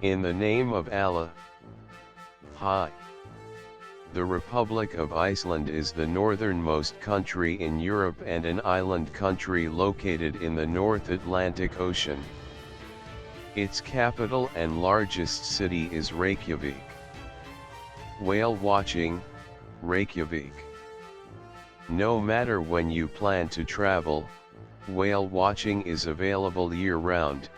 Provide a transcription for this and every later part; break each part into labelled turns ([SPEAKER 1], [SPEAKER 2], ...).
[SPEAKER 1] In the name of Allah. Hi. The Republic of Iceland is the northernmost country in Europe and an island country located in the North Atlantic Ocean. Its capital and largest city is Reykjavik. Whale watching, Reykjavik. No matter when you plan to travel, whale watching is available year-round,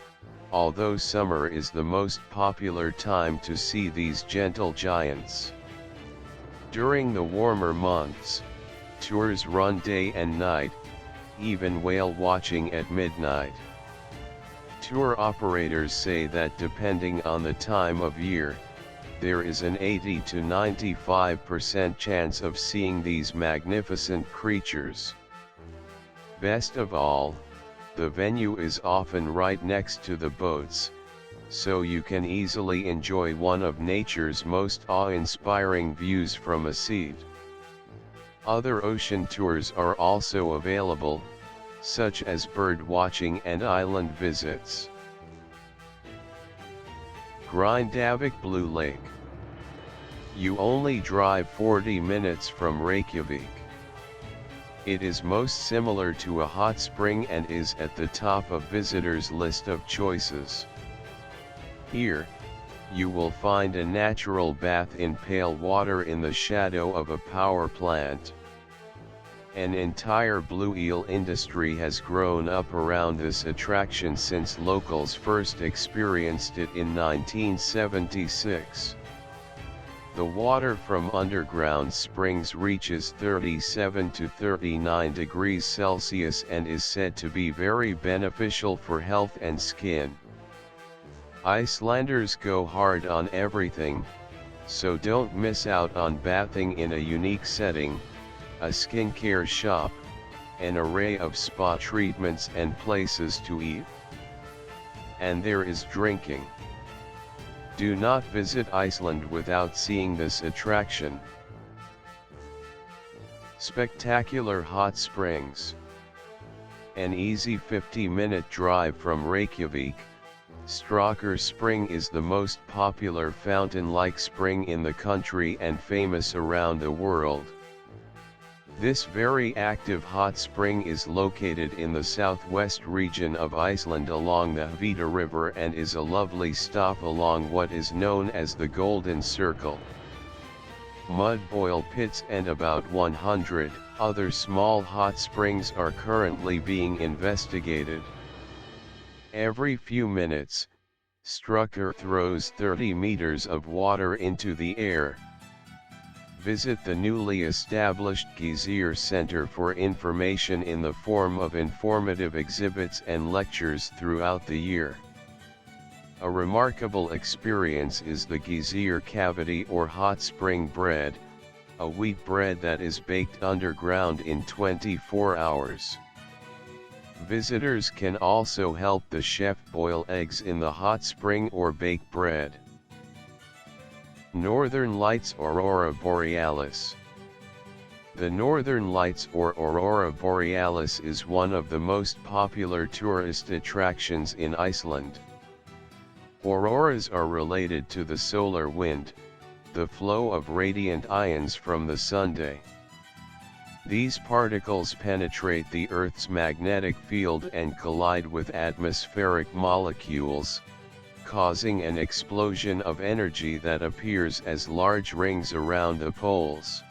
[SPEAKER 1] although summer is the most popular time to see these gentle giants. During the warmer months, tours run day and night, even whale watching at midnight. Tour operators say that depending on the time of year, there is an 80 to 95% chance of seeing these magnificent creatures. Best of all, the venue is often right next to the boats, so you can easily enjoy one of nature's most awe-inspiring views from a seat. Other ocean tours are also available, such as bird watching and island visits. Grindavik Blue Lake. You only drive 40 minutes from Reykjavik. It is most similar to a hot spring and is at the top of visitors' list of choices. Here, you will find a natural bath in pale water in the shadow of a power plant. An entire blue eel industry has grown up around this attraction since locals first experienced it in 1976. The water from underground springs reaches 37 to 39 degrees Celsius and is said to be very beneficial for health and skin. Icelanders go hard on everything, so don't miss out on bathing in a unique setting, a skincare shop, an array of spa treatments and places to eat. And there is drinking. Do not visit Iceland without seeing this attraction. Spectacular hot springs. An easy 50-minute drive from Reykjavik, Strákur Spring is the most popular fountain-like spring in the country and famous around the world. This very active hot spring is located in the southwest region of Iceland along the Hvida River and is a lovely stop along what is known as the Golden Circle. Mud boil pits and about 100 other small hot springs are currently being investigated. Every few minutes, Strákur throws 30 meters of water into the air. Visit the newly established Geyser Center for information in the form of informative exhibits and lectures throughout the year. A remarkable experience is the Geyser cavity or hot spring bread, a wheat bread that is baked underground in 24 hours. Visitors can also help the chef boil eggs in the hot spring or bake bread. Northern Lights Aurora Borealis. The Northern Lights or Aurora Borealis is one of the most popular tourist attractions in Iceland. Auroras are related to the solar wind, the flow of radiant ions from the sunday. These particles penetrate the Earth's magnetic field and collide with atmospheric molecules, causing an explosion of energy that appears as large rings around the poles.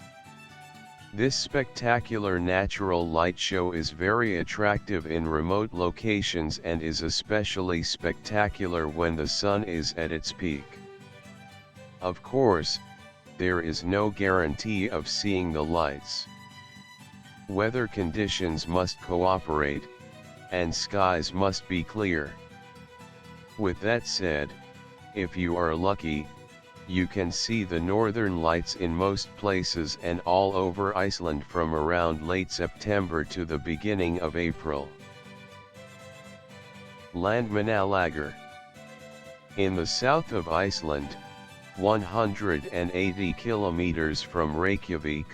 [SPEAKER 1] This spectacular natural light show is very attractive in remote locations and is especially spectacular when the sun is at its peak. Of course, there is no guarantee of seeing the lights. Weather conditions must cooperate, and skies must be clear. With that said, if you are lucky, you can see the northern lights in most places and all over Iceland from around late September to the beginning of April. Landmannalaugar. In the south of Iceland, 180 kilometers from Reykjavik,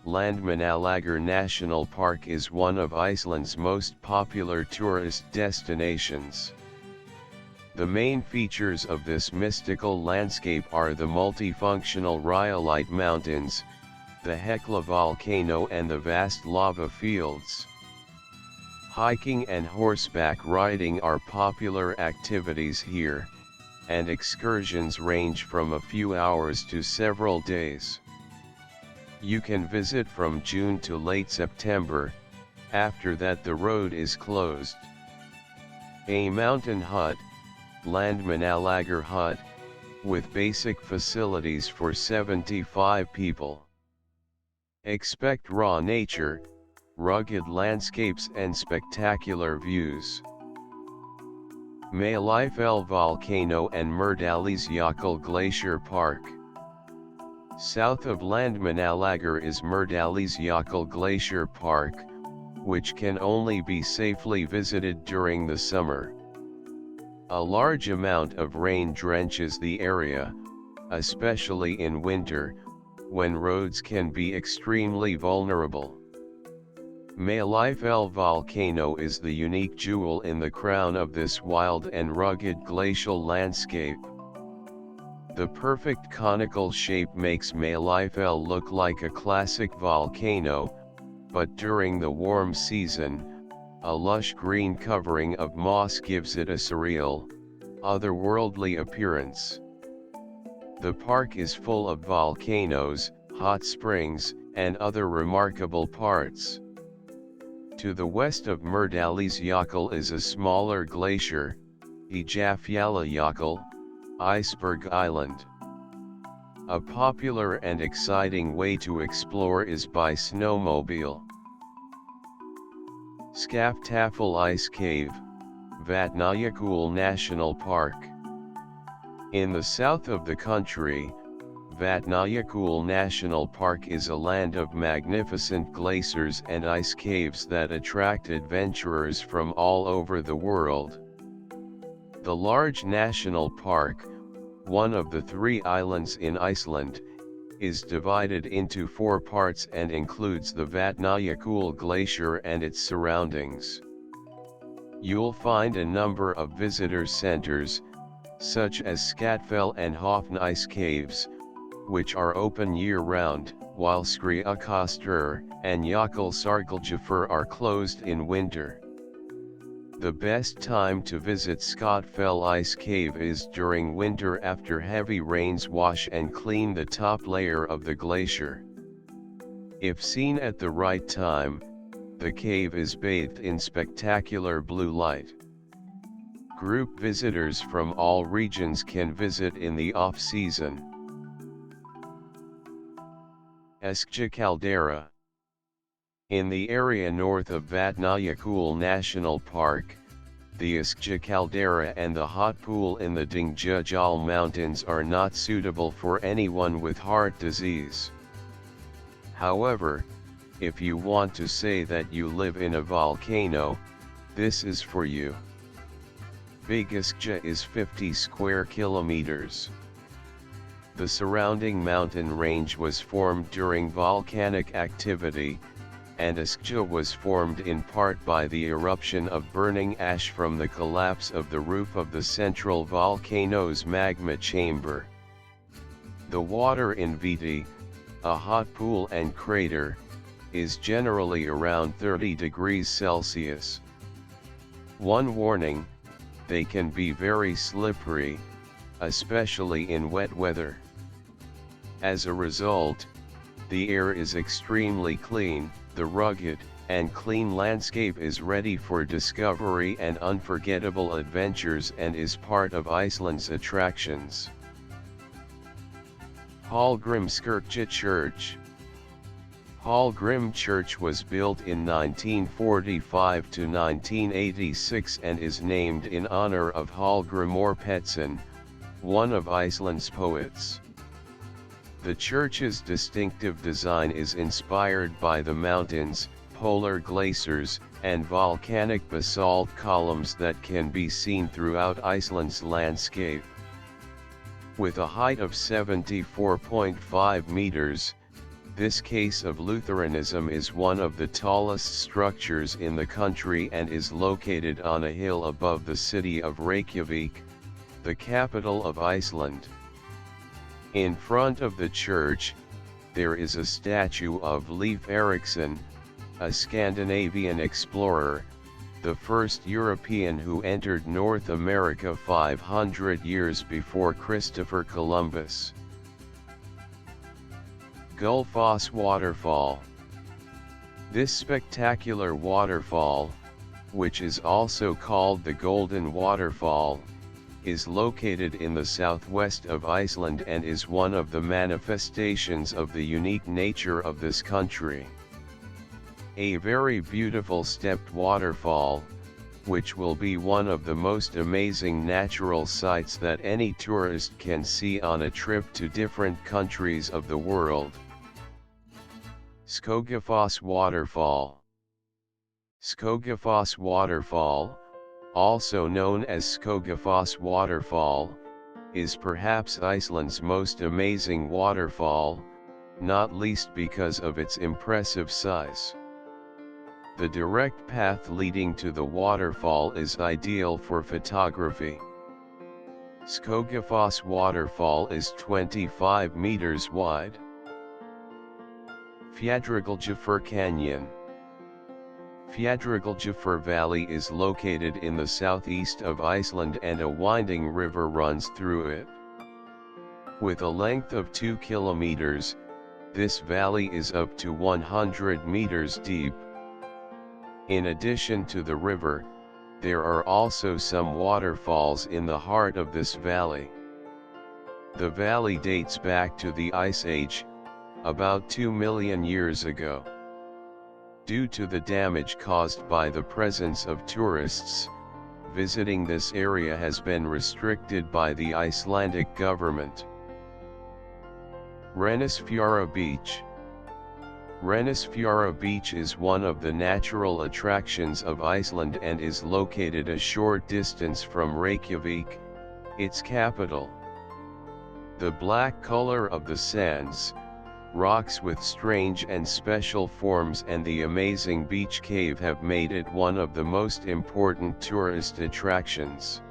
[SPEAKER 1] Landmannalaugar National Park is one of Iceland's most popular tourist destinations. The main features of this mystical landscape are the multifunctional rhyolite mountains, the Hekla volcano and the vast lava fields. Hiking and horseback riding are popular activities here, and excursions range from a few hours to several days. You can visit from June to late September, after that the road is closed. A mountain hut, Landmannalager hut, with basic facilities for 75 people. Expect raw nature, rugged landscapes and spectacular views. Mælifell Volcano and Merdalsjökull Glacier Park. South of Landmannalager is Merdalsjökull Glacier Park, which can only be safely visited during the summer. A large amount of rain drenches the area, especially in winter, when roads can be extremely vulnerable. Mælifell Volcano is the unique jewel in the crown of this wild and rugged glacial landscape. The perfect conical shape makes Mælifell look like a classic volcano, but during the warm season, a lush green covering of moss gives it a surreal, otherworldly appearance. The park is full of volcanoes, hot springs, and other remarkable parts. To the west of Merdalsjökull is a smaller glacier, Eyjafjallajökull, Iceberg Island. A popular and exciting way to explore is by snowmobile. Skaftafell Ice Cave, Vatnajökull National Park. In the south of the country, Vatnajökull National Park is a land of magnificent glaciers and ice caves that attract adventurers from all over the world. The large national park, one of the 3 islands in Iceland, is divided into 4 parts and includes the Vatnajökull Glacier and its surroundings. You'll find a number of visitor centers, such as Skatfell and Hofn Ice Caves, which are open year-round, while Skriðuklaustur and Jökulsárgljufur are closed in winter. The best time to visit Skatfell Ice Cave is during winter after heavy rains wash and clean the top layer of the glacier. If seen at the right time, the cave is bathed in spectacular blue light. Group visitors from all regions can visit in the off-season. Eskja Caldera. In the area north of Vatnajökull National Park, the Eskja Caldera and the hot pool in the Dingjökull Mountains are not suitable for anyone with heart disease. However, if you want to say that you live in a volcano, this is for you. Big Eskja is 50 square kilometers. The surrounding mountain range was formed during volcanic activity, and Eskja was formed in part by the eruption of burning ash from the collapse of the roof of the central volcano's magma chamber. The water in Viti, a hot pool and crater, is generally around 30 degrees Celsius. One warning: they can be very slippery, especially in wet weather. As a result, the air is extremely clean, the rugged and clean landscape is ready for discovery and unforgettable adventures and is part of Iceland's attractions. Hallgrímskirkja Church. Hallgrím Church was built in 1945 to 1986 and is named in honor of Hallgrímur Pétursson, one of Iceland's poets. The church's distinctive design is inspired by the mountains, polar glaciers, and volcanic basalt columns that can be seen throughout Iceland's landscape. With a height of 74.5 meters, this case of Lutheranism is one of the tallest structures in the country and is located on a hill above the city of Reykjavik, the capital of Iceland. In front of the church, there is a statue of Leif Erikson, a Scandinavian explorer, the first European who entered North America 500 years before Christopher Columbus. Gullfoss Waterfall. This spectacular waterfall, which is also called the Golden Waterfall, is located in the southwest of Iceland and is one of the manifestations of the unique nature of this country. A very beautiful stepped waterfall, which will be one of the most amazing natural sights that any tourist can see on a trip to different countries of the world. Skogafoss Waterfall. Skogafoss Waterfall, also known as Skogafoss Waterfall, is perhaps Iceland's most amazing waterfall, not least because of its impressive size. The direct path leading to the waterfall is ideal for photography. Skogafoss Waterfall is 25 meters wide. Fjadragljufur Canyon. Fjadragljufur Valley is located in the southeast of Iceland and a winding river runs through it. With a length of 2 kilometers, this valley is up to 100 meters deep. In addition to the river, there are also some waterfalls in the heart of this valley. The valley dates back to the Ice Age, about 2 million years ago. Due to the damage caused by the presence of tourists, visiting this area has been restricted by the Icelandic government. Reynisfjara Beach. Reynisfjara Beach is one of the natural attractions of Iceland and is located a short distance from Reykjavik, its capital. The black color of the sands, rocks with strange and special forms and the amazing beach cave have made it one of the most important tourist attractions.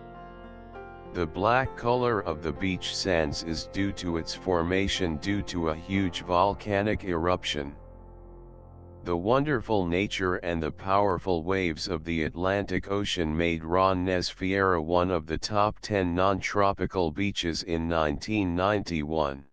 [SPEAKER 1] The black color of the beach sands is due to its formation due to a huge volcanic eruption. The wonderful nature and the powerful waves of the Atlantic Ocean made Reynisfjara one of the top 10 non-tropical beaches in 1991.